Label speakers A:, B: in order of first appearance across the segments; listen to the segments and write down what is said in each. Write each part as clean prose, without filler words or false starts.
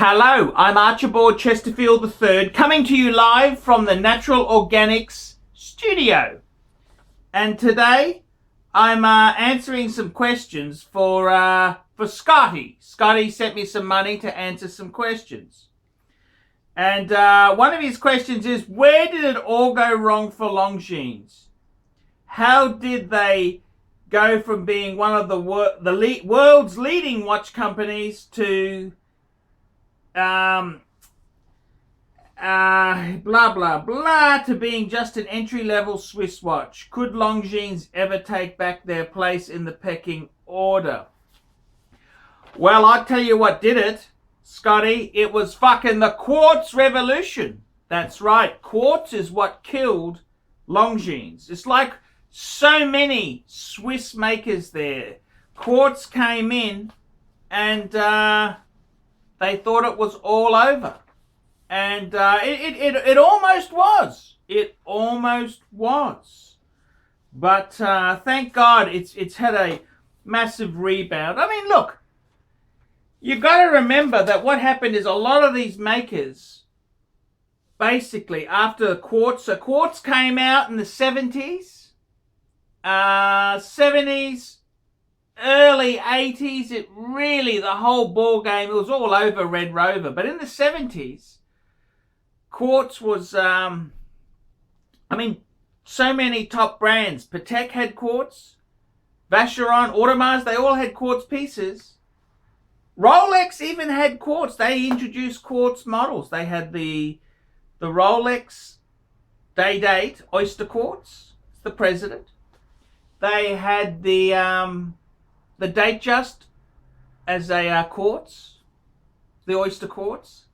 A: Hello, I'm Archibald Chesterfield III, coming to you live from the Natural Organics studio. And today, I'm answering some questions for Scotty. Scotty sent me some money to answer some questions. And one of his questions is, where did it all go wrong for Longines? How did they go from being one of the world's leading watch companies to blah blah blah to being just an entry-level Swiss watch? Could Longines ever take back their place in the pecking order? Well, I'll tell you what did it, Scotty. It was fucking the quartz revolution. That's right, quartz is what killed Longines. It's like so many Swiss makers there. Quartz came in and they thought it was all over. And it almost was. It almost was. But thank God it's had a massive rebound. I mean, look, you've got to remember that what happened is a lot of these makers, basically, after quartz came out in the 70s, 70s, early 80s, it really, the whole ball game, it was all over Red Rover. But in the 70s, quartz was, so many top brands. Patek had quartz, Vacheron, Audemars, they all had quartz pieces. Rolex even had quartz. They introduced quartz models. They had the Rolex Day-Date Oyster Quartz, it's the president. They had the Datejust as a quartz, the oyster quartz.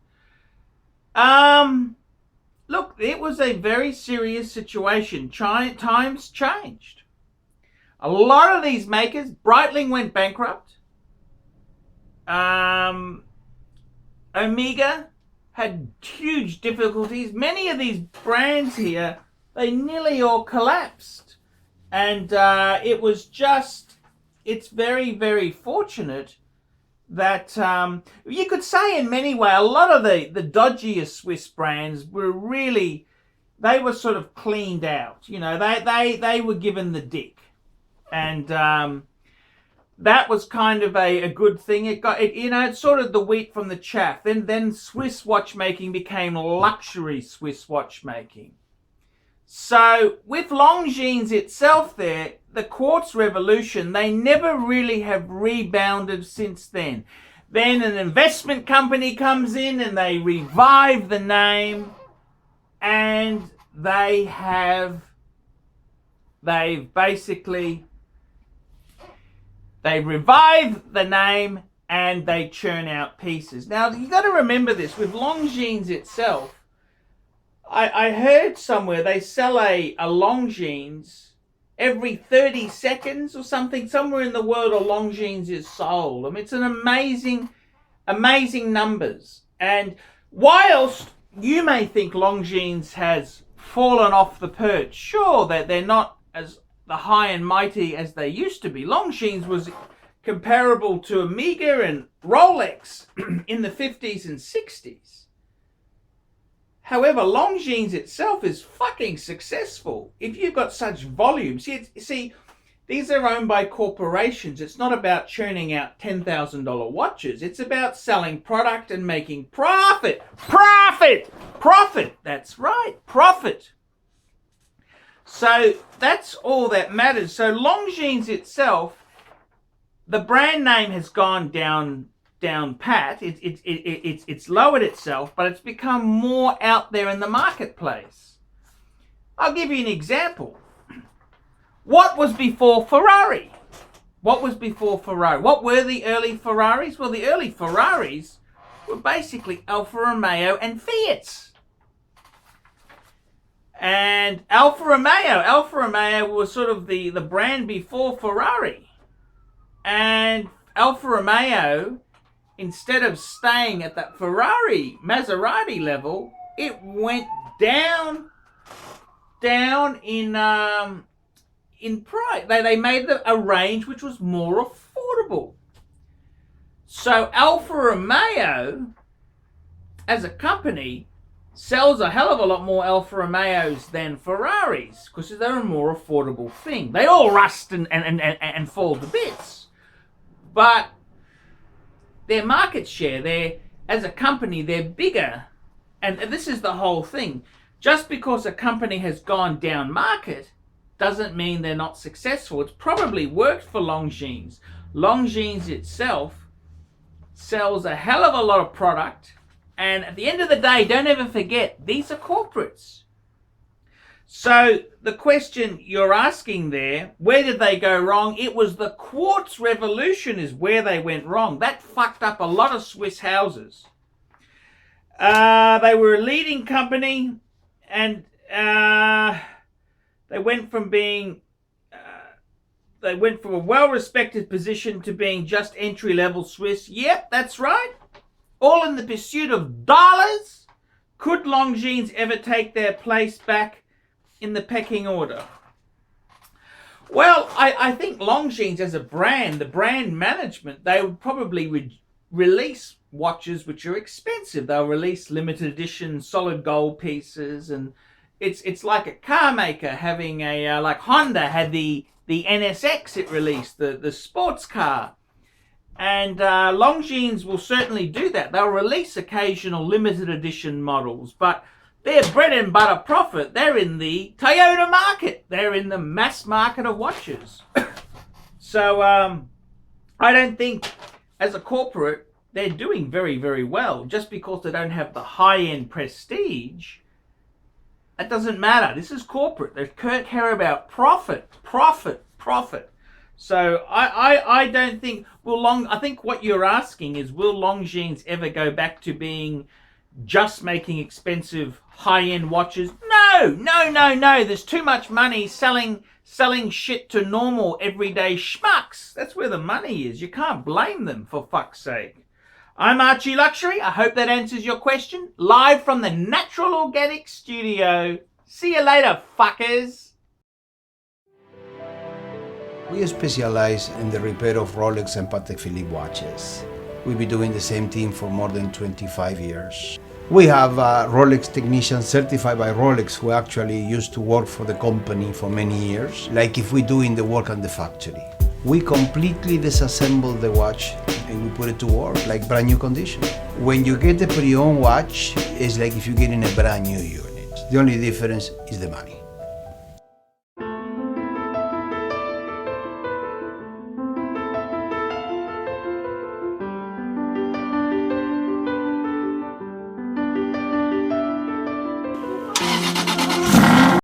A: Look, it was a very serious situation. Times changed. A lot of these makers, Breitling went bankrupt. Omega had huge difficulties. Many of these brands here, they nearly all collapsed. And it's very, very fortunate that you could say in many ways a lot of the dodgier Swiss brands were really, they were sort of cleaned out. You know, they were given the dick. And that was kind of a good thing. It sorted the wheat from the chaff. Then Swiss watchmaking became luxury Swiss watchmaking. So with Longines itself there, the quartz revolution, they never really have rebounded since then. Then an investment company comes in and they revive the name, and they've revived the name and they churn out pieces. Now you got to remember this, with Longines itself, I heard somewhere they sell a Longines every 30 seconds or something. Somewhere in the world a Longines is sold. I mean, it's an amazing numbers. And whilst you may think Longines has fallen off the perch, sure, that they're not as the high and mighty as they used to be. Longines was comparable to Omega and Rolex in the 50s and 60s. However, Longines itself is fucking successful. If you've got such volume, see, these are owned by corporations. It's not about churning out $10,000 watches. It's about selling product and making profit. Profit! That's right, profit. So that's all that matters. So Longines itself, the brand name has gone down pat. It's lowered itself, but it's become more out there in the marketplace. I'll give you an example. What was before Ferrari? What were the early Ferraris? Well, the early Ferraris were basically Alfa Romeo and Fiats. And Alfa Romeo was sort of the brand before Ferrari. And Alfa Romeo, instead of staying at that Ferrari, Maserati level, it went down in price. They made a range which was more affordable. So Alfa Romeo as a company, sells a hell of a lot more Alfa Romeos than Ferraris because they're a more affordable thing. They all rust and fall to bits. But their market share, as a company, they're bigger. And this is the whole thing. Just because a company has gone down market doesn't mean they're not successful. It's probably worked for Longines. Longines itself sells a hell of a lot of product. And at the end of the day, don't ever forget, these are corporates. So the question you're asking there, where did they go wrong? It was the quartz revolution is where they went wrong. That fucked up a lot of Swiss houses. They were a leading company, and they went from a well-respected position to being just entry-level Swiss. Yep, that's right. All in the pursuit of dollars. Could Longines ever take their place back in the pecking order? Well, I think Longines as a brand, the brand management, they would probably release watches which are expensive. They'll release limited edition solid gold pieces, and it's like a car maker having a like Honda had the NSX it released, the sports car. And Longines will certainly do that. They'll release occasional limited edition models, but their bread and butter profit, they're in the Toyota market. They're in the mass market of watches. So I don't think as a corporate they're doing very, very well. Just because they don't have the high-end prestige, that doesn't matter. This is corporate. They care about profit. So I don't think I think what you're asking is, will Longines ever go back to being just making expensive high-end watches? No. There's too much money selling shit to normal everyday schmucks. That's where the money is. You can't blame them, for fuck's sake. I'm ArchieLuxury. I hope that answers your question. Live from the Natural Organic Studio. See you later, fuckers.
B: We specialize in the repair of Rolex and Patek Philippe watches. We've been doing the same thing for more than 25 years. We have Rolex technicians certified by Rolex who actually used to work for the company for many years, like if we're doing the work on the factory. We completely disassemble the watch and we put it to work like brand new condition. When you get a pre-owned watch, it's like if you're getting a brand new unit. The only difference is the money.